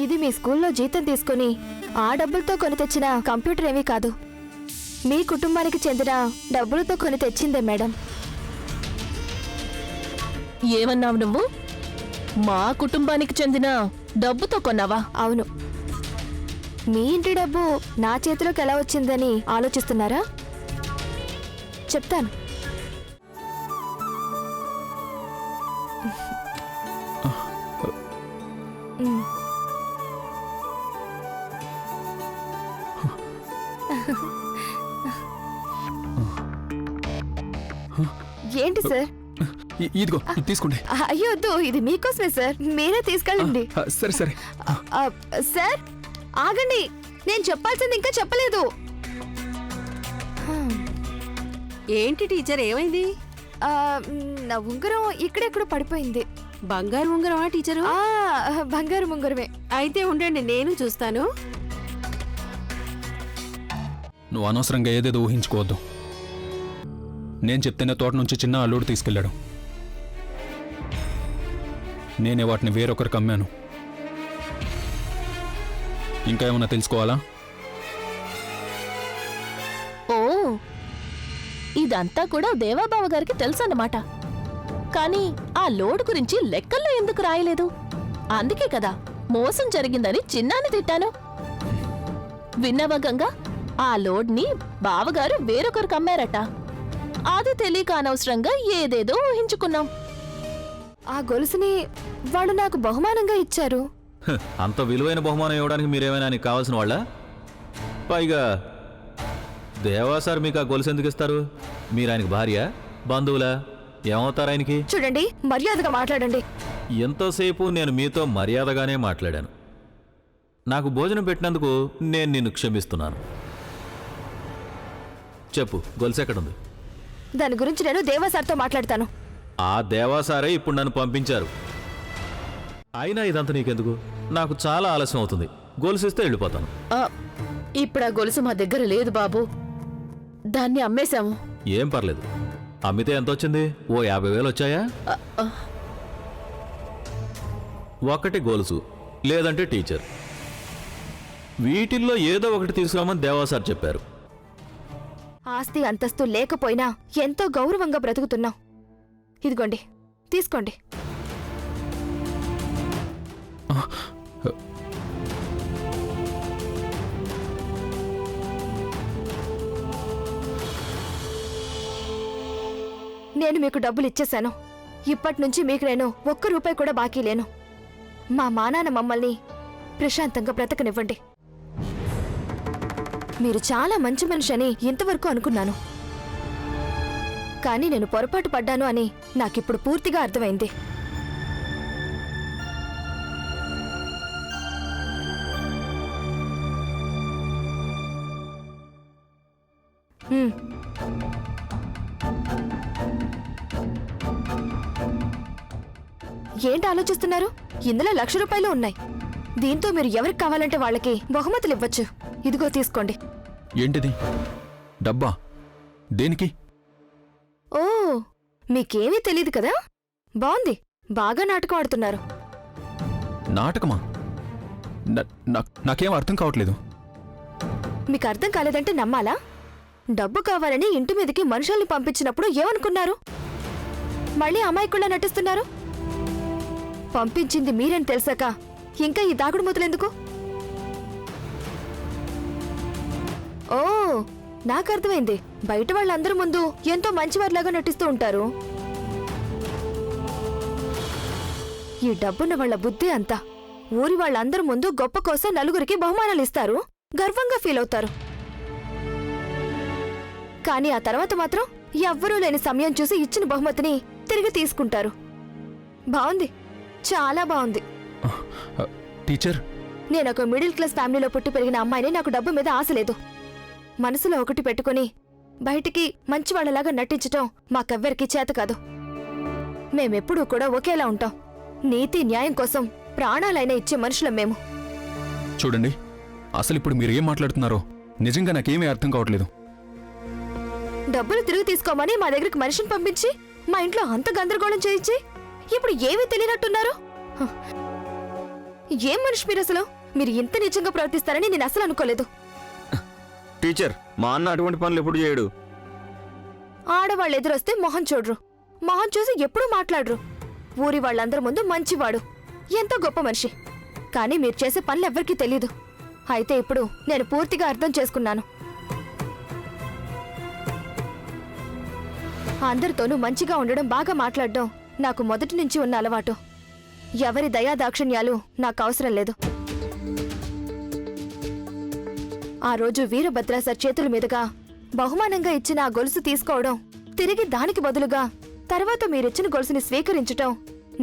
ఇది మీ స్కూల్లో జీతం తీసుకుని ఆ డబ్బులతో కొని తెచ్చిన కంప్యూటర్ ఏమీ కాదు, మీ కుటుంబానికి చెందిన డబ్బులతో కొని తెచ్చిందే మేడం. ఏమన్నావు నువ్వు? మా కుటుంబానికి చెందిన డబ్బుతో కొన్నావా? అవును. మీ ఇంటి డబ్బు నా చేతిలోకి ఎలా వచ్చిందని ఆలోచిస్తున్నారా? చెప్తాను. ఏంటి సార్? ఇదిగో తీసుకోండి. అయ్యో వద్దు, ఇది మీకోసమే సార్, మీరే తీసుకెళ్ళండి. సరే సరే. సార్ ఆగండి, నేను చెప్పాల్సింది ఇంకా చెప్పలేదు. ఏంటి టీచర్, ఏమైంది? నా ఉంగరం ఇక్కడెక్కడ పడిపోయింది. బంగారు ఉంగరమా టీచరు? బంగారు ఉంగరమే. అయితే ఉండండి, నేను చూస్తాను. నువ్వు అనవసరంగా ఏదేదో ఊహించుకోవద్దు. నేను చెప్తేనే తోట నుంచి చిన్న అల్లుడు తీసుకెళ్ళాడు. నేనే వాటిని వేరొకరికి అమ్మాను. ఇంకా ఏమన్నా తెలుసుకోవాలా? ఓ, ఇదంతా కూడా దేవాబావ గారికి తెలుసన్నమాట. కానీ ఆ లోడ్ గురించి లెక్కల్లో ఎందుకు రాయలేదు? అందుకే కదా మోసం జరిగిందని చిన్నాన్ని తిట్టాను. విన్నావా గంగా? ఆ లోడ్ని బావగారు వేరొకరికి అమ్మారట. అది తెలియక అనవసరంగా ఏదేదో ఊహించుకున్నాం. ఆ గొలుసుని వాళ్ళు నాకు బహుమానంగా ఇచ్చారు. అంత విలువైన బహుమానం ఇవ్వడానికి మీరేమైనా ఆయనకి కావాల్సిన వాళ్ళ? పైగా దేవాసార్ మీకు ఆ గొలుసు ఎందుకు ఇస్తారు? మీరు ఆయనకి భార్య, బంధువులా? ఏమవుతారు ఆయనకి? చూడండి, మర్యాదగా మాట్లాడండి. ఎంతోసేపు నేను మీతో మర్యాదగానే మాట్లాడాను. నాకు భోజనం పెట్టినందుకు నేను నిన్ను క్షమిస్తున్నాను. చెప్పు, గొలుసు ఎక్కడుంది? దాని గురించి నేను దేవాసార్తో మాట్లాడతాను. ఆ దేవాసారే ఇప్పుడు నన్ను పంపించారు. అయినా ఇదంతా నీకెందుకు? నాకు చాలా ఆలస్యం అవుతుంది. గొలుసు ఇస్తే వెళ్ళిపోతాను. ఇప్పుడు ఆ గొలుసు మా దగ్గర లేదు బాబు, దాన్ని అమ్మేశాము. ఏం పర్లేదు. అమ్మితే ఎంత వచ్చింది? ఓ 50,000 వచ్చాయా? ఒకటి గొలుసు, లేదంటే టీచర్. వీటిల్లో ఏదో ఒకటి తీసుకురామని దేవాసార్ చెప్పారు. ఆస్తి అంతస్తు లేకపోయినా ఎంతో గౌరవంగా బ్రతుకుతున్నాం. ఇదిగోండి, తీసుకోండి. నేను మీకు డబ్బులు ఇచ్చేశాను. ఇప్పటినుంచి మీకు నేను ఒక్క రూపాయి కూడా బాకీ లేను. మా నాన్న మమ్మల్ని ప్రశాంతంగా బ్రతకనివ్వండి. మీరు చాలా మంచి మనిషి అని ఇంతవరకు అనుకున్నాను, కానీ నేను పొరపాటు పడ్డాను అని నాకిప్పుడు పూర్తిగా అర్థమైంది. ఏంటి ఆలోచిస్తున్నారు? ఇందులో 1,00,000 రూపాయలు ఉన్నాయి. దీంతో మీరు ఎవరికి కావాలంటే వాళ్ళకి బహుమతులు ఇవ్వచ్చు. ఇదిగో తీసుకోండి. ఏంటిది? డబ్బా? దేనికి? ఓ, మీకేమీ తెలీదు కదా? బాగుంది, బాగా నాటకం ఆడుతున్నారు. నాటకమా? నాకేం అర్థం కావట్లేదు. మీకు అర్థం కాలేదంటే నమ్మాలా? డబ్బు కావాలని ఇంటి మీదకి మనుషుల్ని పంపించినప్పుడు ఏమనుకున్నారు? మళ్ళీ అమాయకుల్లా నటిస్తున్నారు. పంపించింది మీరని తెలిసాక ఇంకా ఈ దాగుడు మూతలెందుకు? ఓ, నాకు అర్థమైంది. బయట వాళ్ళందరి ముందు ఎంతో మంచివారిలాగా నటిస్తూ ఉంటారు. ఈ డబ్బున్న వాళ్ళ బుద్ధి అంతా. ఊరి వాళ్ళందరి ముందు గొప్ప కోసం నలుగురికి బహుమానాలు ఇస్తారు, గర్వంగా ఫీల్ అవుతారు. కానీ ఆ తర్వాత మాత్రం ఎవ్వరూ లేని సమయం చూసి ఇచ్చిన బహుమతిని తిరిగి తీసుకుంటారు. బాగుంది, చాలా బాగుంది. టీచర్, నేనొక మిడిల్ క్లాస్ ఫ్యామిలీలో పుట్టి పెరిగిన అమ్మాయిని. నాకు డబ్బు మీద ఆశ లేదు. మనసులో ఒకటి పెట్టుకుని బయటికి మంచివాళ్లలాగా నటించటం మాకెవ్వరికీ చేత కాదు. మేమెప్పుడూ కూడా ఒకేలా ఉంటాం. నీతి న్యాయం కోసం ప్రాణాలైనా ఇచ్చే మనుషులం మేము. చూడండి, అసలు ఇప్పుడు మీరు ఏం మాట్లాడుతున్నారో నిజంగా నాకేమీ అర్థం కావట్లేదు. డబ్బులు తిరిగి తీసుకోమని మా దగ్గరికి మనిషిని పంపించి మా ఇంట్లో అంత గందరగోళం చేయించి ఇప్పుడు ఏమీ తెలియనట్టున్నారు. ఏం మనిషి మీరు అసలు? మీరు ఇంత నిజంగా ప్రవర్తిస్తారని నేను అసలు అనుకోలేదు. టీచర్, మా అన్న అటువంటి పనులు ఎప్పుడు చేయడు. ఆడవాళ్ళు ఎదురొస్తే మొహం చూడరు, మొహం చూసి ఎప్పుడూ మాట్లాడరు. ఊరి వాళ్ళందరి ముందు మంచివాడు, ఎంతో గొప్ప మనిషి. కానీ మీరు చేసే పనులు ఎవ్వరికీ తెలీదు. అయితే ఇప్పుడు నేను పూర్తిగా అర్థం చేసుకున్నాను. అందరితోనూ మంచిగా ఉండడం, బాగా మాట్లాడడం నాకు మొదటి నుంచి ఉన్న అలవాటు. ఎవరి దయా దాక్షిణ్యాలు నాకు అవసరం లేదు. ఆ రోజు వీరభద్ర సార్ చేతుల మీదుగా బహుమానంగా ఇచ్చిన ఆ గొలుసు తీసుకోవడం, తిరిగి దానికి బదులుగా తర్వాత మీరిచ్చిన గొలుసుని స్వీకరించటం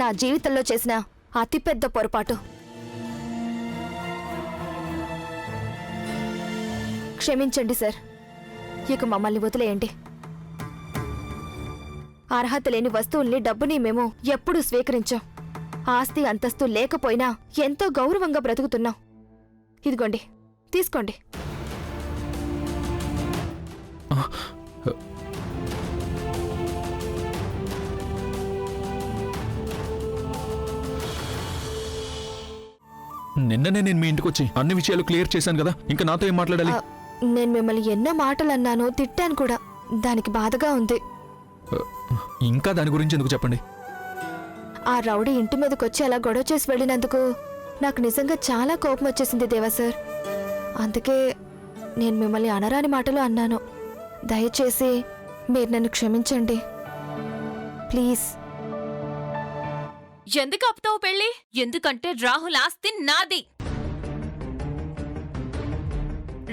నా జీవితంలో చేసిన అతిపెద్ద పొరపాటు. క్షమించండి సార్, ఇక మమ్మల్ని వదిలేయండి. అర్హత లేని వస్తువుల్ని, డబ్బుని మేము ఎప్పుడూ స్వీకరించాం. ఆస్తి అంతస్తు లేకపోయినా ఎంతో గౌరవంగా బ్రతుకుతున్నాం. ఇదిగోండి, తీసుకోండి. నిన్ననే నేను మీ ఇంటికి వచ్చి అన్ని విషయాలు క్లియర్ చేశాను కదా, ఇంకా నాతో ఏం మాట్లాడాలి? నేను మిమ్మల్ని ఎన్నో మాటలు అన్నాను, తిట్టాను కూడా. దానికి బాధగా ఉంది. ఇంకా దాని గురించి ఎందుకు చెప్పండి. ఆ రౌడీ ఇంటి మీదకొచ్చి అలా గొడవ చేసి వెళ్ళినందుకు నాకు నిజంగా చాలా కోపం వచ్చేసింది దేవా సార్. అందుకే నేను మిమ్మల్ని అనరాని మాటలు అన్నాను. దయచేసి మీరు నన్ను క్షమించండి ప్లీజ్. ఎందుకు ఆపుతావు పెళ్ళి? ఎందుకంటే రాహుల్ ఆస్తి నాది.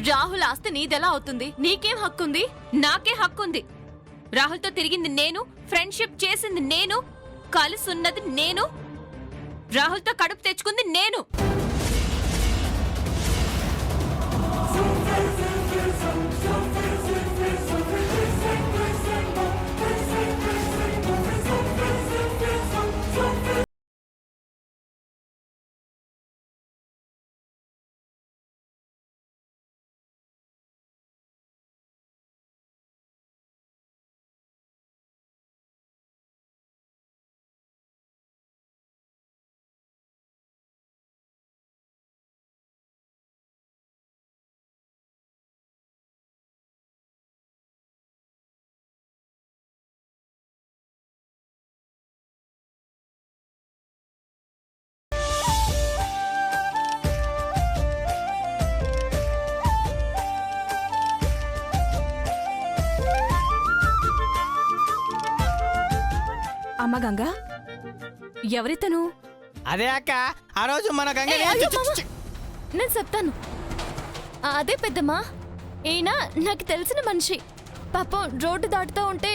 రాహుల్ ఆస్తి నీదెలా అవుతుంది? నీకేం హక్కుంది? నాకే హక్కుంది. రాహుల్తో తిరిగింది నేను, ఫ్రెండ్షిప్ చేసింది నేను, కలుసున్నది నేను, రాహుల్తో కడుపు తెచ్చుకుంది నేను. అమ్మ గంగా, ఎవరితను? అదే అక్క, ఆ రోజు మన గంగ నేను చెప్తాను. అదే పెద్దమ్మా, ఈయన నాకు తెలిసిన మనిషి. పాపం రోడ్డు దాటుతూ ఉంటే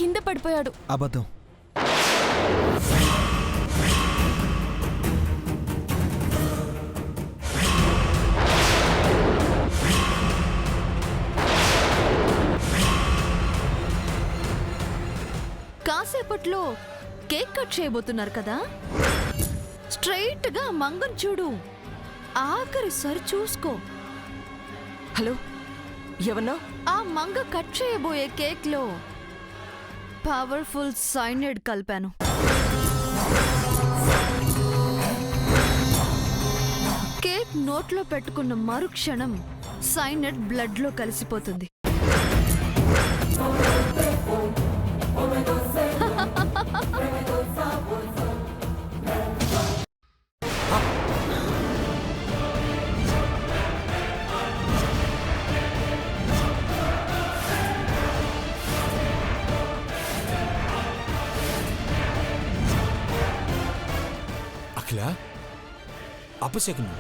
కింద పడిపోయాడు. అబద్ధం. కాసేపట్లో కేక్ కట్ చేయబోతున్నారు కదా, స్ట్రైట్ గా మంగన్ చూడు. ఆఖరి సరి చూసుకో. హలో, ఎవన్నా? ఆ మంగ కట్ చేయబోయే కేక్ లో పవర్ఫుల్ సైనైడ్ కలిపాను. కేక్ నోట్లో పెట్టుకున్న మరుక్షణం సైనైడ్ బ్లడ్ లో కలిసిపోతుంది. అఖిల, అపశకునం.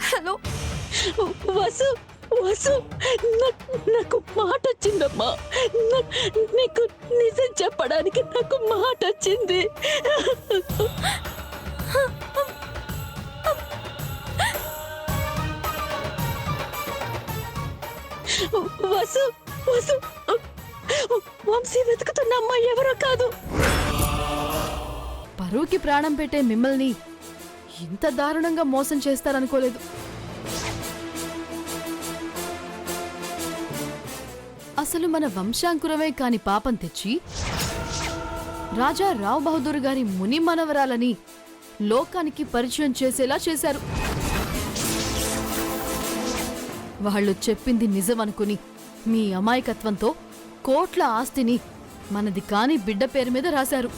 హలో వసు, వసు, నాకు మాట వచ్చిందమ్మా. నీకు నిజం చెప్పడానికి నాకు మాట వచ్చింది. వసు వసు వంశీ వెతుకుతున్న అమ్మాయి ఎవరో కాదు. పరువుకి ప్రాణం పెట్టే మిమ్మల్ని ఇంత దారుణంగా మోసం చేస్తారనుకోలేదు. అసలు మన వంశాంకురమే కాని పాపం తెచ్చి రాజా రావ్ బహదూర్ గారి ముని మనవరాలని లోకానికి పరిచయం చేసేలా చేశారు. వాళ్ళు చెప్పింది నిజమనుకుని మీ అమాయకత్వంతో కోట్ల ఆస్తిని మనది కాని బిడ్డ పేరు మీద రాశారు.